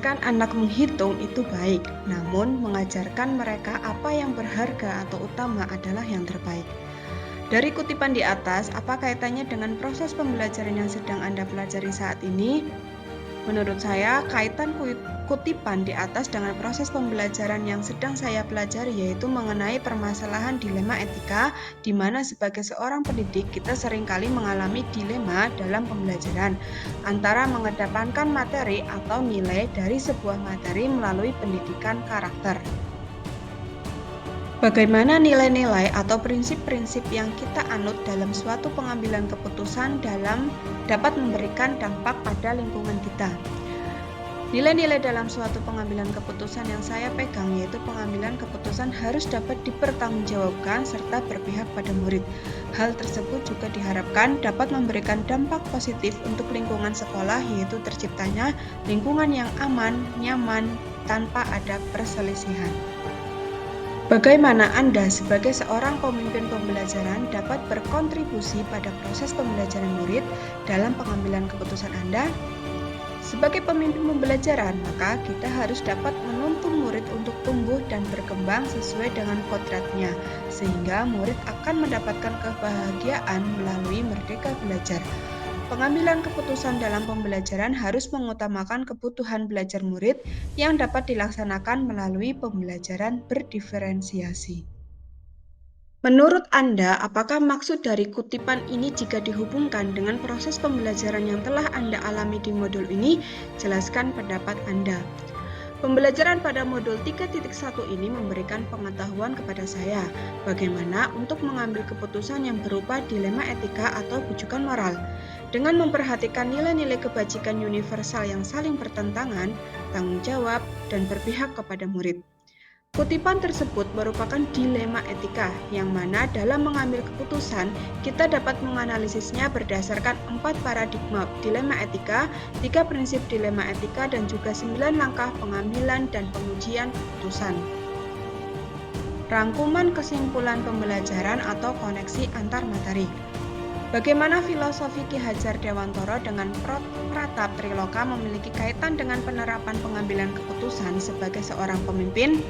mengajarkan anak menghitung itu baik, namun mengajarkan mereka apa yang berharga atau utama adalah yang terbaik. Dari kutipan di atas, apa kaitannya dengan proses pembelajaran yang sedang Anda pelajari saat ini? Menurut saya, kaitan kutipan di atas dengan proses pembelajaran yang sedang saya pelajari yaitu mengenai permasalahan dilema etika, di mana sebagai seorang pendidik kita seringkali mengalami dilema dalam pembelajaran antara mengedepankan materi atau nilai dari sebuah materi melalui pendidikan karakter. Bagaimana nilai-nilai atau prinsip-prinsip yang kita anut dalam suatu pengambilan keputusan dapat memberikan dampak pada lingkungan kita. Nilai-nilai dalam suatu pengambilan keputusan yang saya pegang yaitu pengambilan keputusan harus dapat dipertanggungjawabkan serta berpihak pada murid. Hal tersebut juga diharapkan dapat memberikan dampak positif untuk lingkungan sekolah yaitu terciptanya lingkungan yang aman, nyaman, tanpa ada perselisihan. Bagaimana Anda sebagai seorang pemimpin pembelajaran dapat berkontribusi pada proses pembelajaran murid dalam pengambilan keputusan Anda? Sebagai pemimpin pembelajaran, maka kita harus dapat menuntun murid untuk tumbuh dan berkembang sesuai dengan kodratnya, sehingga murid akan mendapatkan kebahagiaan melalui merdeka belajar. Pengambilan keputusan dalam pembelajaran harus mengutamakan kebutuhan belajar murid yang dapat dilaksanakan melalui pembelajaran berdiferensiasi. Menurut Anda, apakah maksud dari kutipan ini jika dihubungkan dengan proses pembelajaran yang telah Anda alami di modul ini? Jelaskan pendapat Anda. Pembelajaran pada modul 3.1 ini memberikan pengetahuan kepada saya bagaimana untuk mengambil keputusan yang berupa dilema etika atau bujukan moral. Dengan memperhatikan nilai-nilai kebajikan universal yang saling bertentangan, tanggung jawab, dan berpihak kepada murid. Kutipan tersebut merupakan dilema etika, yang mana dalam mengambil keputusan, kita dapat menganalisisnya berdasarkan 4 paradigma dilema etika, 3 prinsip dilema etika, dan juga 9 langkah pengambilan dan pengujian keputusan. Rangkuman kesimpulan pembelajaran atau koneksi antar materi. Bagaimana filosofi Ki Hajar Dewantara dengan Pratap Triloka memiliki kaitan dengan penerapan pengambilan keputusan sebagai seorang pemimpin?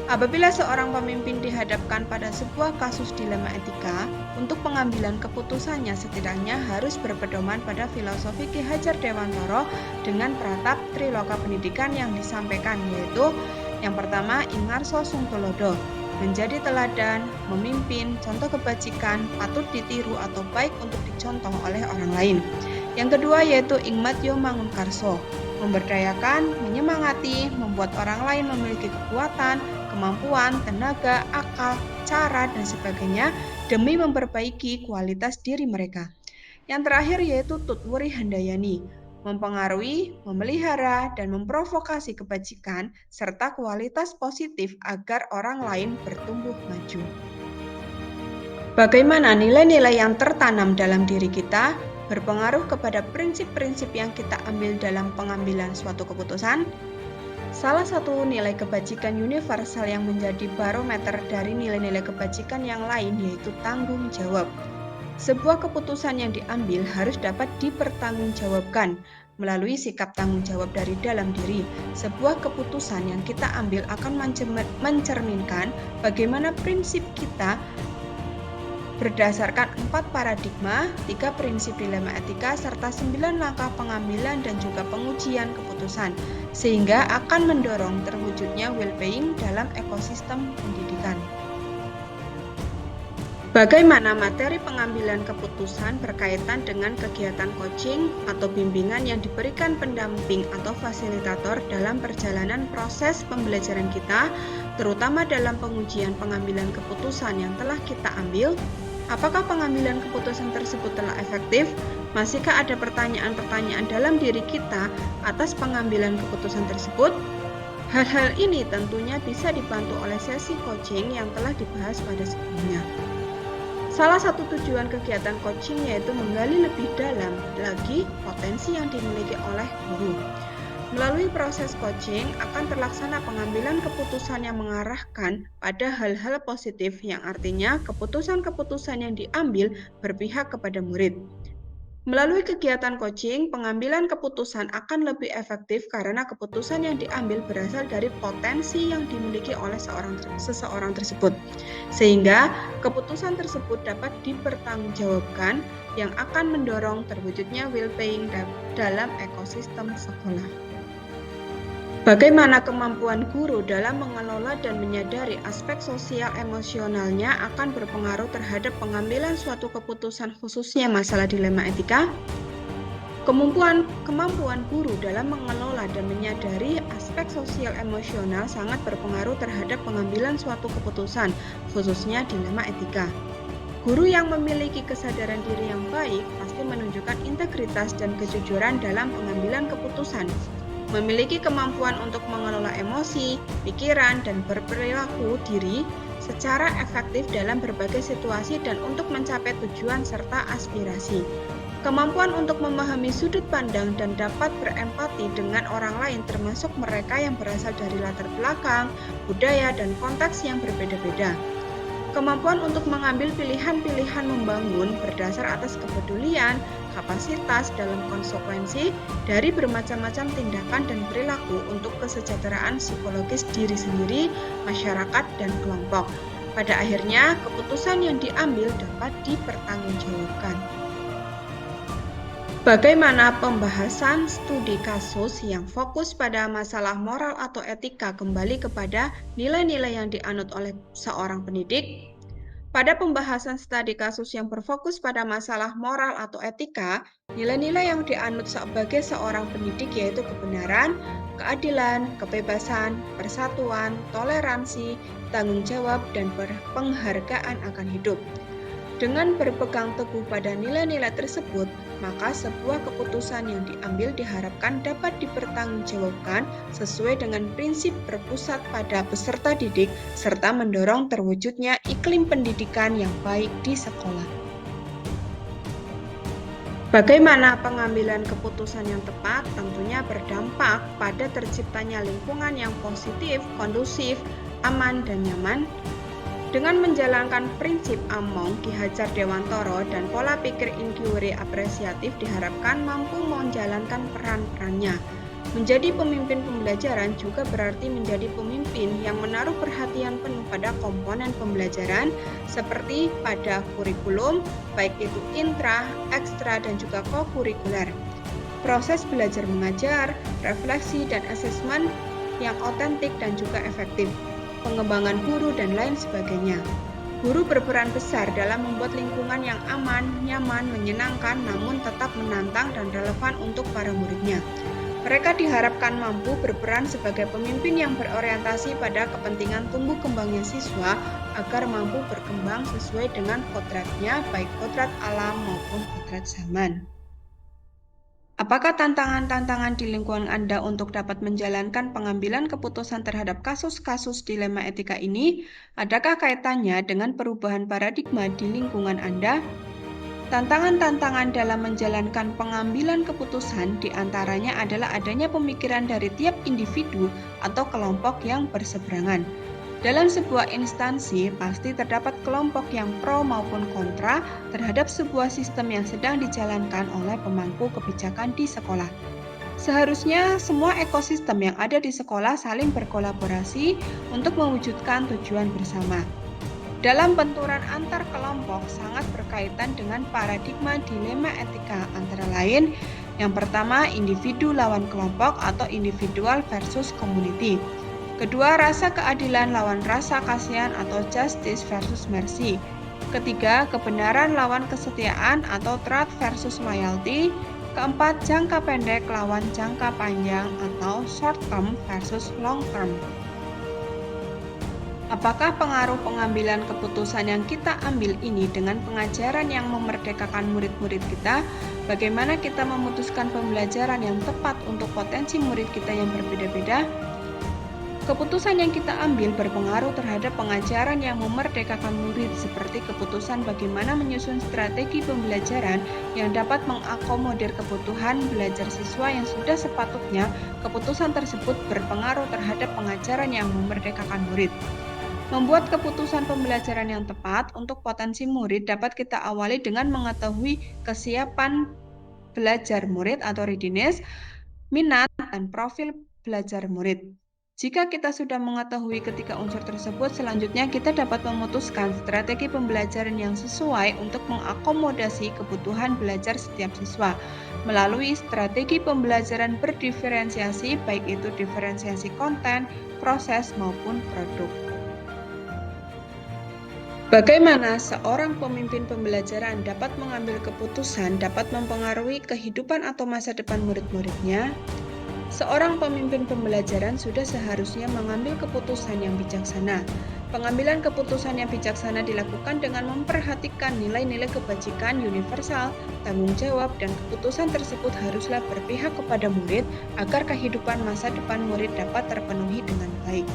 Apabila seorang pemimpin dihadapkan pada sebuah kasus dilema etika, untuk pengambilan keputusannya setidaknya harus berpedoman pada filosofi Ki Hajar Dewantara dengan Pratap Triloka Pendidikan yang disampaikan, yaitu yang pertama, Ingarso Sungtolodo, menjadi teladan, memimpin, contoh kebajikan, patut ditiru atau baik untuk dicontoh oleh orang lain. Yang kedua yaitu Ingmatyo Mangunkarso, memberdayakan, menyemangati, membuat orang lain memiliki kekuatan, kemampuan, tenaga, akal, cara, dan sebagainya demi memperbaiki kualitas diri mereka. Yang terakhir yaitu Tutwuri Handayani, mempengaruhi, memelihara, dan memprovokasi kebajikan serta kualitas positif agar orang lain bertumbuh maju. Bagaimana nilai-nilai yang tertanam dalam diri kita berpengaruh kepada prinsip-prinsip yang kita ambil dalam pengambilan suatu keputusan? Salah satu nilai kebajikan universal yang menjadi barometer dari nilai-nilai kebajikan yang lain yaitu tanggung jawab. Sebuah keputusan yang diambil harus dapat dipertanggungjawabkan melalui sikap tanggung jawab dari dalam diri. Sebuah keputusan yang kita ambil akan mencerminkan bagaimana prinsip kita berdasarkan 4 paradigma, 3 prinsip dilema etika, serta 9 langkah pengambilan dan juga pengujian keputusan, sehingga akan mendorong terwujudnya well-being dalam ekosistem pendidikan. Bagaimana materi pengambilan keputusan berkaitan dengan kegiatan coaching atau bimbingan yang diberikan pendamping atau fasilitator dalam perjalanan proses pembelajaran kita, terutama dalam pengujian pengambilan keputusan yang telah kita ambil? Apakah pengambilan keputusan tersebut telah efektif? Masihkah ada pertanyaan-pertanyaan dalam diri kita atas pengambilan keputusan tersebut? Hal-hal ini tentunya bisa dibantu oleh sesi coaching yang telah dibahas pada sebelumnya. Salah satu tujuan kegiatan coaching yaitu menggali lebih dalam lagi potensi yang dimiliki oleh guru. Melalui proses coaching akan terlaksana pengambilan keputusan yang mengarahkan pada hal-hal positif yang artinya keputusan-keputusan yang diambil berpihak kepada murid. Melalui kegiatan coaching, pengambilan keputusan akan lebih efektif karena keputusan yang diambil berasal dari potensi yang dimiliki oleh seseorang tersebut. Sehingga keputusan tersebut dapat dipertanggungjawabkan yang akan mendorong terwujudnya well-being dalam ekosistem sekolah. Bagaimana kemampuan guru dalam mengelola dan menyadari aspek sosial emosionalnya akan berpengaruh terhadap pengambilan suatu keputusan, khususnya masalah dilema etika? Kemampuan guru dalam mengelola dan menyadari aspek sosial emosional sangat berpengaruh terhadap pengambilan suatu keputusan, khususnya dilema etika. Guru yang memiliki kesadaran diri yang baik pasti menunjukkan integritas dan kejujuran dalam pengambilan keputusan, memiliki kemampuan untuk mengelola emosi, pikiran, dan berperilaku diri secara efektif dalam berbagai situasi dan untuk mencapai tujuan serta aspirasi. Kemampuan untuk memahami sudut pandang dan dapat berempati dengan orang lain, termasuk mereka yang berasal dari latar belakang, budaya, dan konteks yang berbeda-beda. Kemampuan untuk mengambil pilihan-pilihan membangun berdasar atas kepedulian, kapasitas dalam konsekuensi dari bermacam-macam tindakan dan perilaku untuk kesejahteraan psikologis diri sendiri, masyarakat, dan kelompok. Pada akhirnya, keputusan yang diambil dapat dipertanggungjawabkan. Bagaimana pembahasan studi kasus yang fokus pada masalah moral atau etika kembali kepada nilai-nilai yang dianut oleh seorang pendidik? Pada pembahasan studi kasus yang berfokus pada masalah moral atau etika, nilai-nilai yang dianut sebagai seorang pendidik yaitu kebenaran, keadilan, kebebasan, persatuan, toleransi, tanggung jawab, dan penghargaan akan hidup. Dengan berpegang teguh pada nilai-nilai tersebut, maka sebuah keputusan yang diambil diharapkan dapat dipertanggungjawabkan sesuai dengan prinsip berpusat pada peserta didik serta mendorong terwujudnya iklim pendidikan yang baik di sekolah. Bagaimana pengambilan keputusan yang tepat tentunya berdampak pada terciptanya lingkungan yang positif, kondusif, aman, dan nyaman. Dengan menjalankan prinsip Among, Ki Hajar Dewantoro, dan pola pikir inquiry apresiatif diharapkan mampu menjalankan peran-perannya. Menjadi pemimpin pembelajaran juga berarti menjadi pemimpin yang menaruh perhatian penuh pada komponen pembelajaran seperti pada kurikulum, baik itu intra, ekstra, dan juga kokurikuler. Proses belajar mengajar, refleksi, dan asesmen yang otentik dan juga efektif. Pengembangan guru, dan lain sebagainya. Guru berperan besar dalam membuat lingkungan yang aman, nyaman, menyenangkan, namun tetap menantang dan relevan untuk para muridnya. Mereka diharapkan mampu berperan sebagai pemimpin yang berorientasi pada kepentingan tumbuh kembangnya siswa agar mampu berkembang sesuai dengan kodratnya, baik kodrat alam maupun kodrat zaman. Apakah tantangan-tantangan di lingkungan Anda untuk dapat menjalankan pengambilan keputusan terhadap kasus-kasus dilema etika ini? Adakah kaitannya dengan perubahan paradigma di lingkungan Anda? Tantangan-tantangan dalam menjalankan pengambilan keputusan diantaranya adalah adanya pemikiran dari tiap individu atau kelompok yang berseberangan. Dalam sebuah instansi, pasti terdapat kelompok yang pro maupun kontra terhadap sebuah sistem yang sedang dijalankan oleh pemangku kebijakan di sekolah. Seharusnya semua ekosistem yang ada di sekolah saling berkolaborasi untuk mewujudkan tujuan bersama. Dalam benturan antar kelompok sangat berkaitan dengan paradigma dilema etika, antara lain yang pertama individu lawan kelompok atau individual versus community. Kedua, rasa keadilan lawan rasa kasihan atau justice versus mercy. Ketiga, kebenaran lawan kesetiaan atau truth versus loyalty. Keempat, jangka pendek lawan jangka panjang atau short term versus long term. Apakah pengaruh pengambilan keputusan yang kita ambil ini dengan pengajaran yang memerdekakan murid-murid kita? Bagaimana kita memutuskan pembelajaran yang tepat untuk potensi murid kita yang berbeda-beda? Keputusan yang kita ambil berpengaruh terhadap pengajaran yang memerdekakan murid, seperti keputusan bagaimana menyusun strategi pembelajaran yang dapat mengakomodir kebutuhan belajar siswa yang sudah sepatutnya. Keputusan tersebut berpengaruh terhadap pengajaran yang memerdekakan murid. Membuat keputusan pembelajaran yang tepat untuk potensi murid dapat kita awali dengan mengetahui kesiapan belajar murid atau readiness, minat, dan profil belajar murid. Jika kita sudah mengetahui ketiga unsur tersebut, selanjutnya kita dapat memutuskan strategi pembelajaran yang sesuai untuk mengakomodasi kebutuhan belajar setiap siswa melalui strategi pembelajaran berdiferensiasi, baik itu diferensiasi konten, proses, maupun produk. Bagaimana seorang pemimpin pembelajaran dapat mengambil keputusan dapat mempengaruhi kehidupan atau masa depan murid-muridnya? Seorang pemimpin pembelajaran sudah seharusnya mengambil keputusan yang bijaksana. Pengambilan keputusan yang bijaksana dilakukan dengan memperhatikan nilai-nilai kebajikan universal, tanggung jawab, dan keputusan tersebut haruslah berpihak kepada murid agar kehidupan masa depan murid dapat terpenuhi dengan baik.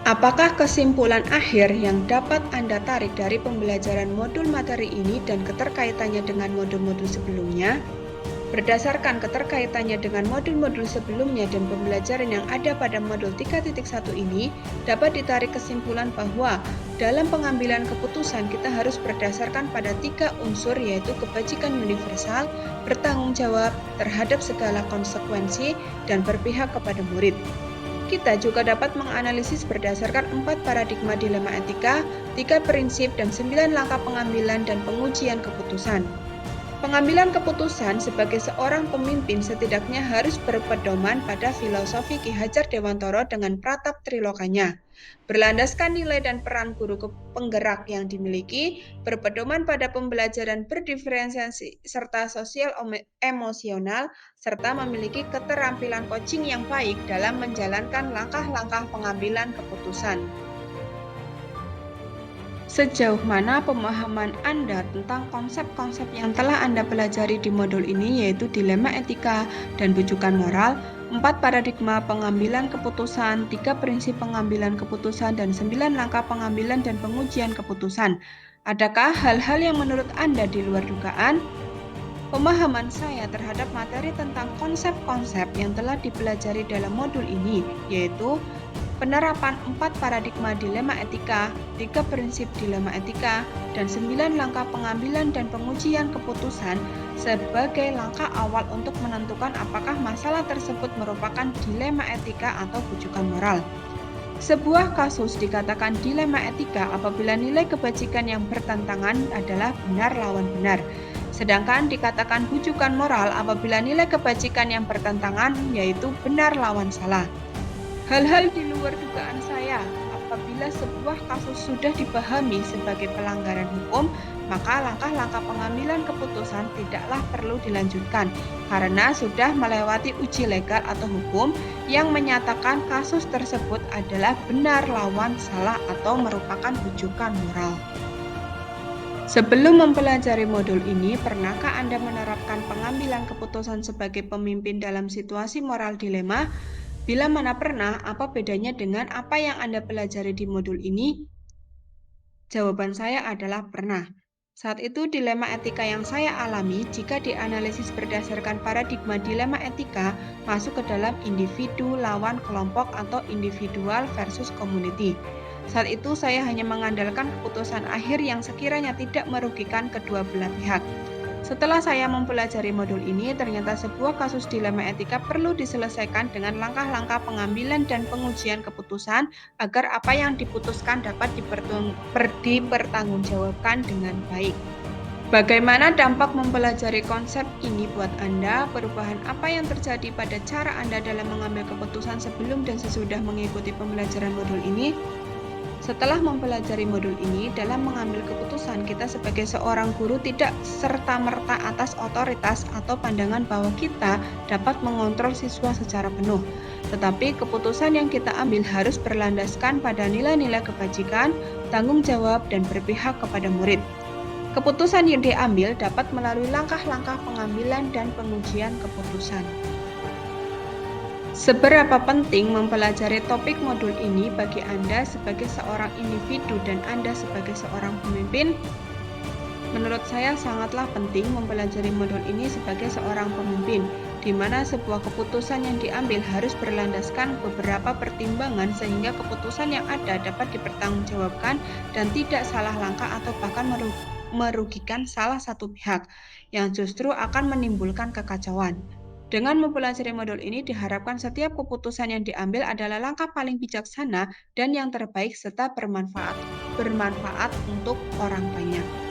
Apakah kesimpulan akhir yang dapat Anda tarik dari pembelajaran modul materi ini dan keterkaitannya dengan modul-modul sebelumnya? Berdasarkan keterkaitannya dengan modul-modul sebelumnya dan pembelajaran yang ada pada modul 3.1 ini, dapat ditarik kesimpulan bahwa dalam pengambilan keputusan kita harus berdasarkan pada 3 unsur, yaitu kebajikan universal, bertanggung jawab terhadap segala konsekuensi, dan berpihak kepada murid. Kita juga dapat menganalisis berdasarkan 4 paradigma dilema etika, 3 prinsip, dan 9 langkah pengambilan dan pengujian keputusan. Pengambilan keputusan sebagai seorang pemimpin setidaknya harus berpedoman pada filosofi Ki Hajar Dewantara dengan pratap trilokanya. Berlandaskan nilai dan peran guru penggerak yang dimiliki, berpedoman pada pembelajaran berdiferensiasi serta sosial emosional, serta memiliki keterampilan coaching yang baik dalam menjalankan langkah-langkah pengambilan keputusan. Sejauh mana pemahaman Anda tentang konsep-konsep yang telah Anda pelajari di modul ini, yaitu dilema etika dan bujukan moral, 4 paradigma pengambilan keputusan, 3 prinsip pengambilan keputusan, dan 9 langkah pengambilan dan pengujian keputusan? Adakah hal-hal yang menurut Anda di luar dugaan? Pemahaman saya terhadap materi tentang konsep-konsep yang telah dipelajari dalam modul ini, yaitu penerapan 4 paradigma dilema etika, 3 prinsip dilema etika, dan 9 langkah pengambilan dan pengujian keputusan sebagai langkah awal untuk menentukan apakah masalah tersebut merupakan dilema etika atau bujukan moral. Sebuah kasus dikatakan dilema etika apabila nilai kebajikan yang bertentangan adalah benar lawan benar. Sedangkan dikatakan bujukan moral apabila nilai kebajikan yang bertentangan yaitu benar lawan salah. Hal-hal di luar dugaan saya, apabila sebuah kasus sudah dipahami sebagai pelanggaran hukum, maka langkah-langkah pengambilan keputusan tidaklah perlu dilanjutkan karena sudah melewati uji legal atau hukum yang menyatakan kasus tersebut adalah benar lawan salah atau merupakan bujukan moral. Sebelum mempelajari modul ini, pernahkah Anda menerapkan pengambilan keputusan sebagai pemimpin dalam situasi moral dilema? Bila mana pernah, apa bedanya dengan apa yang Anda pelajari di modul ini? Jawaban saya adalah pernah. Saat itu dilema etika yang saya alami jika dianalisis berdasarkan paradigma dilema etika masuk ke dalam individu lawan kelompok atau individual versus community. Saat itu saya hanya mengandalkan keputusan akhir yang sekiranya tidak merugikan kedua belah pihak. Setelah saya mempelajari modul ini, ternyata sebuah kasus dilema etika perlu diselesaikan dengan langkah-langkah pengambilan dan pengujian keputusan agar apa yang diputuskan dapat dipertanggungjawabkan dengan baik. Bagaimana dampak mempelajari konsep ini buat Anda? Perubahan apa yang terjadi pada cara Anda dalam mengambil keputusan sebelum dan sesudah mengikuti pembelajaran modul ini? Setelah mempelajari modul ini, dalam mengambil keputusan kita sebagai seorang guru tidak serta-merta atas otoritas atau pandangan bahwa kita dapat mengontrol siswa secara penuh. Tetapi keputusan yang kita ambil harus berlandaskan pada nilai-nilai kebajikan, tanggung jawab, dan berpihak kepada murid. Keputusan yang diambil dapat melalui langkah-langkah pengambilan dan pengujian keputusan. Seberapa penting mempelajari topik modul ini bagi Anda sebagai seorang individu dan Anda sebagai seorang pemimpin? Menurut saya sangatlah penting mempelajari modul ini sebagai seorang pemimpin, di mana sebuah keputusan yang diambil harus berlandaskan beberapa pertimbangan sehingga keputusan yang ada dapat dipertanggungjawabkan dan tidak salah langkah atau bahkan merugikan salah satu pihak, yang justru akan menimbulkan kekacauan. Dengan mempelajari modul ini diharapkan setiap keputusan yang diambil adalah langkah paling bijaksana dan yang terbaik serta bermanfaat untuk orang banyak.